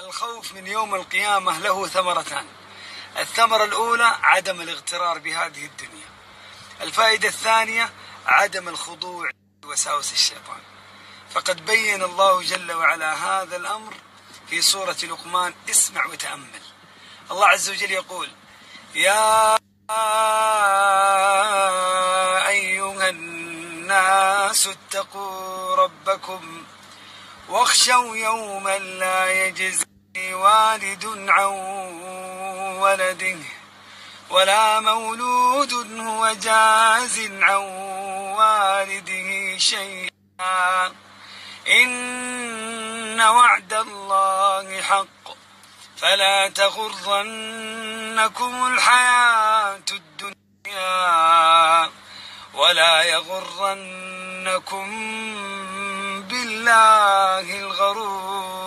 الخوف من يوم القيامة له ثمرتان. الثمرة الأولى عدم الاغترار بهذه الدنيا. الفائدة الثانية عدم الخضوع لوساوس الشيطان. فقد بين الله جل وعلا هذا الأمر في سورة لقمان. اسمع وتأمل. الله عز وجل يقول: يا أيها الناس اتقوا ربكم واخشوا يوما لا يجزي والد عن ولده ولا مولود هو جاز عن والده شيئا إن وعد الله حق فلا تغرنكم الحياة الدنيا ولا يغرنكم بالله الغرور.